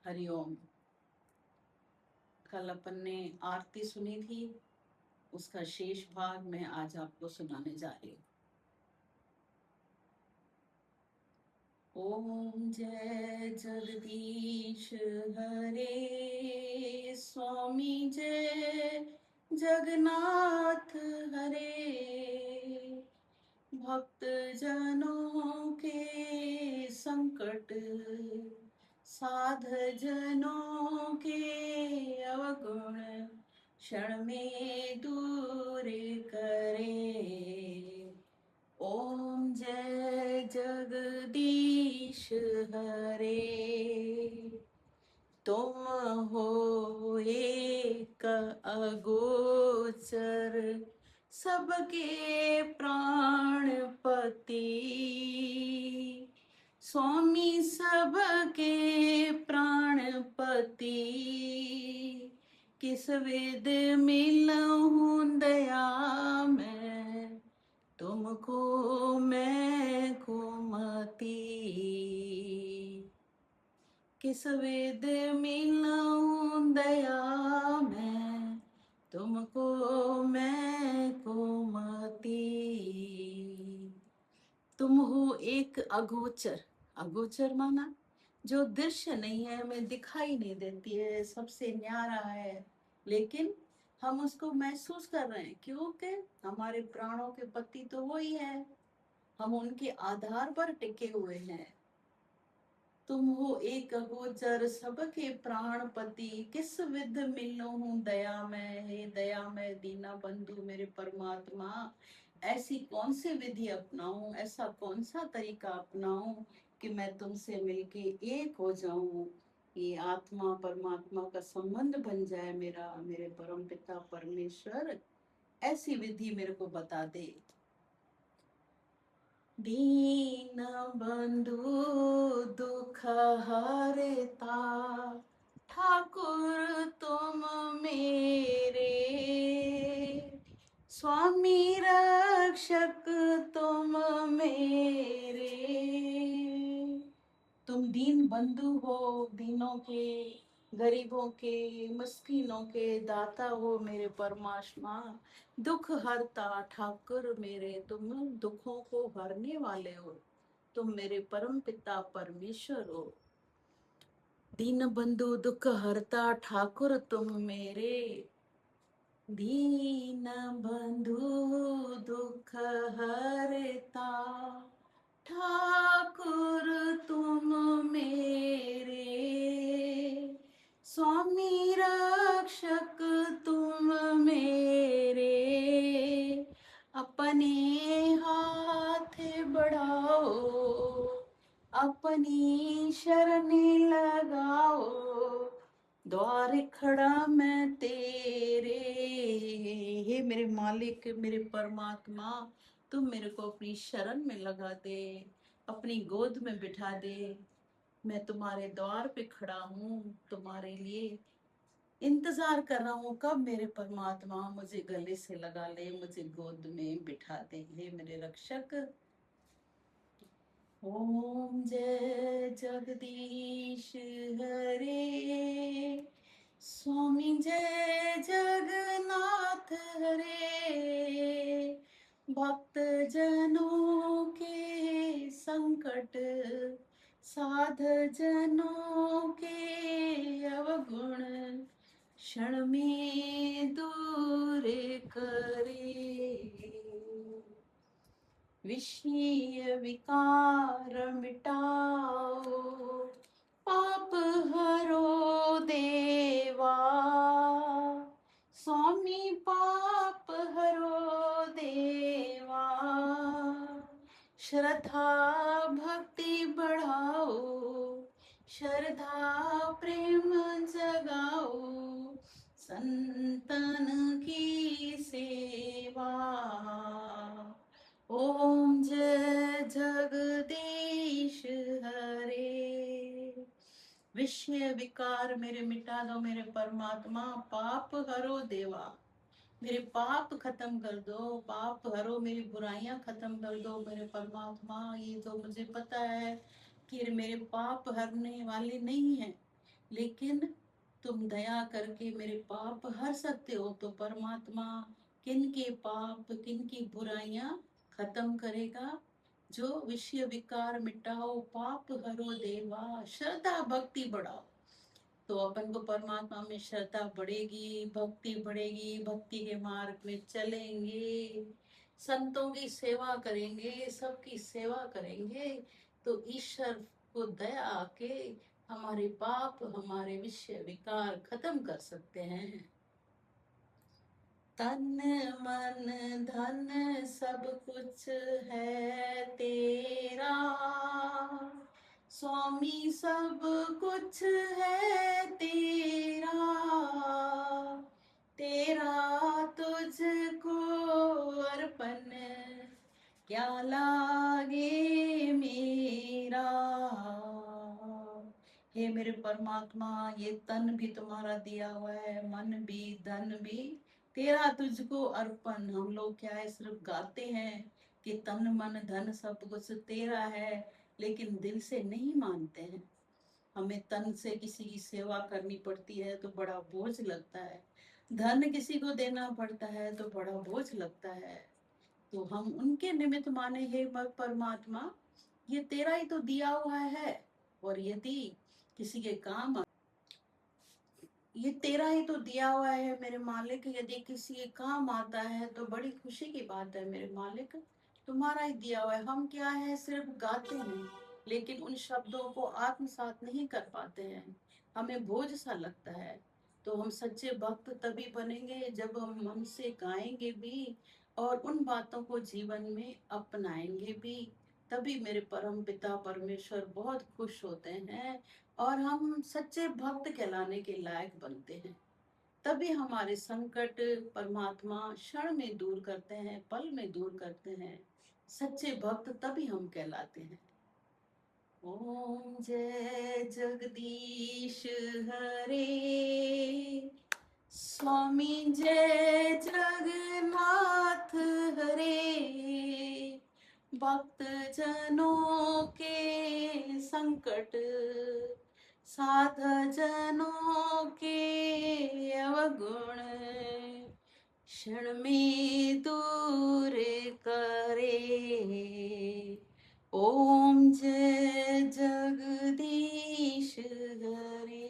हरिओम। कल अपन ने आरती सुनी थी, उसका शेष भाग मैं आज आपको सुनाने जा रही हूँ। ओम जय जगदीश हरे, स्वामी जय जगन्नाथ हरे। भक्त जनों के संकट, साध जनों के अवगुण, क्षण में दूर करे। ओम जय जगदीश हरे। तुम हो एक अगोचर, सबके प्राणपति। स्वामी सबके प्राणपति, किस विध मिलऊं दया मैं, तुमको मैं कुमति। किस विध मिलऊं दया मैं, तुमको मैं कुमति। तुम हो एक अगोचर। अगोचर माना जो दृश्य नहीं है, हमें दिखाई नहीं देती है, सबसे न्यारा है, लेकिन हम उसको महसूस कर रहे हैं क्योंकि हमारे प्राणों के पति तो वो ही है, हम उनके आधार पर टिके हुए हैं। तुम हो एक अगोचर, सबके प्राणपति, किस विध मिलो हूँ दया में। हे दया में दीना बंधु मेरे परमात्मा, ऐसी कौन सी विधि अपनाऊं, ऐसा कौन सा तरीका अपनाऊं कि मैं तुमसे मिलके एक हो जाऊं, ये आत्मा परमात्मा का संबंध बन जाए मेरा। मेरे परम पिता परमेश्वर ऐसी विधि मेरे को बता दे। दीन बंधु दुख हरता, ठाकुर तुम मेरे। स्वामी रक्षक तुम मेरे। तुम दीन बंधु हो, दीनों के, गरीबों के, मस्कीनों के दाता हो मेरे परमात्मा। दुख हरता ठाकुर मेरे, तुम दुखों को हरने वाले हो, तुम मेरे परम पिता परमेश्वर हो। दीन बंधु दुख हरता ठाकुर तुम मेरे। दीन बंधु दुख हरता, ठाकुर तुम मेरे। स्वामी रक्षक तुम मेरे। अपने हाथ बढ़ाओ, अपनी शरण लगाओ, द्वार खड़ा मैं तेरे। हे मेरे मालिक, मेरे परमात्मा, तुम मेरे को अपनी शरण में लगा दे, अपनी गोद में बिठा दे। मैं तुम्हारे द्वार पे खड़ा हूँ, तुम्हारे लिए इंतजार कर रहा हूँ कब मेरे परमात्मा मुझे गले से लगा ले, मुझे गोद में बिठा दे। हे मेरे रक्षक। ओम जय जगदीश हरे, स्वामी जय जगन्नाथ हरे। भक्त जनों के संकट, साध जनों के अवगुण, क्षण में दूर करे। विषय विकार मिटाओ, पाप हरो देवा। स्वामी पाप हरो देवा। श्रद्धा भक्ति बढ़ाओ, श्रद्धा प्रेम जगाओ, संतन की सेवा। ओम जय जगदीश हरे। विषय विकार मेरे मिटा दो मेरे परमात्मा, पाप हरो देवा। मेरे पाप खत्म कर दो, पाप हरो, मेरी बुराइयां खत्म कर दो मेरे परमात्मा। ये तो मुझे पता है कि मेरे पाप हरने वाले नहीं है, लेकिन तुम दया करके मेरे पाप हर सकते हो तो परमात्मा किन के पाप किन की बुराइयां खत्म करेगा। जो विषय विकार मिटाओ पाप हरो देवा, श्रद्धा भक्ति बढ़ाओ। तो अपन को परमात्मा में श्रद्धा बढ़ेगी, भक्ति बढ़ेगी, भक्ति के मार्ग में चलेंगे, संतों की सेवा करेंगे, सबकी सेवा करेंगे, तो ईश्वर को दया आके हमारे पाप हमारे विषय विकार खत्म कर सकते हैं। तन मन धन सब कुछ है तेरा, स्वामी सब कुछ है तेरा, तेरा तुझको अर्पण क्या लागे मेरा। हे मेरे परमात्मा, ये तन भी तुम्हारा दिया हुआ है, मन भी धन भी तेरा तुझको अर्पण। हम लोग क्या है सिर्फ गाते हैं कि तन मन धन सब कुछ तेरा है, लेकिन दिल से नहीं मानते हैं। हमें तन से किसी की सेवा करनी पड़ती है तो बड़ा बोझ लगता है, धन किसी को देना पड़ता है तो बड़ा बोझ लगता है। तो हम उनके निमित्त माने, हे परमात्मा ये तेरा ही तो दिया हुआ है, और यदि किसी के काम ये तेरा ही तो दिया हुआ है मेरे मालिक, यदि किसी के काम आता है तो बड़ी खुशी की बात है मेरे मालिक, तुम्हारा ही दिया हुआ है। हम क्या है सिर्फ गाते हैं, लेकिन उन शब्दों को आत्मसात नहीं कर पाते हैं, हमें बोझ सा लगता है। तो हम सच्चे भक्त तभी बनेंगे जब हम मन से गाएंगे भी और उन बातों को जीवन में अपनाएंगे भी, तभी मेरे परम पिता परमेश्वर बहुत खुश होते हैं और हम सच्चे भक्त कहलाने के लायक बनते हैं। तभी हमारे संकट परमात्मा क्षण में दूर करते हैं, पल में दूर करते हैं। सच्चे भक्त तभी हम कहलाते हैं। ओम जय जगदीश हरे, स्वामी जय जगन्नाथ हरे, भक्त जनों के संकट साध जनों के अवगुण क्षण में दूर करे। ओम जय जगदीश हरे।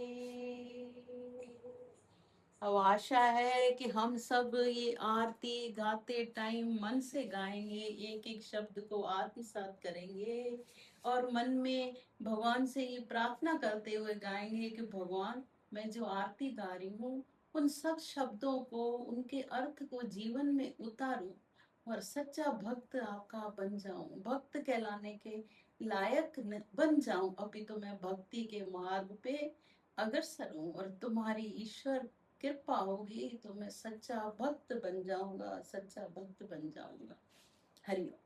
अब आशा है कि हम सब ये आरती गाते टाइम मन से गाएंगे, एक एक शब्द को आत्मसात करेंगे और मन में भगवान से ये प्रार्थना करते हुए गाएंगे कि भगवान मैं जो आरती गा रही हूँ उन सब शब्दों को उनके अर्थ को जीवन में उतारूं और सच्चा भक्त आपका बन जाऊं, भक्त कहलाने के लायक बन जाऊं। अभी तो मैं भक्ति के मार्ग पे अग्रसर हूँ और तुम्हारी ईश्वर कृपा होगी तो मैं सच्चा भक्त बन जाऊंगा, सच्चा भक्त बन जाऊंगा। हरि ओम।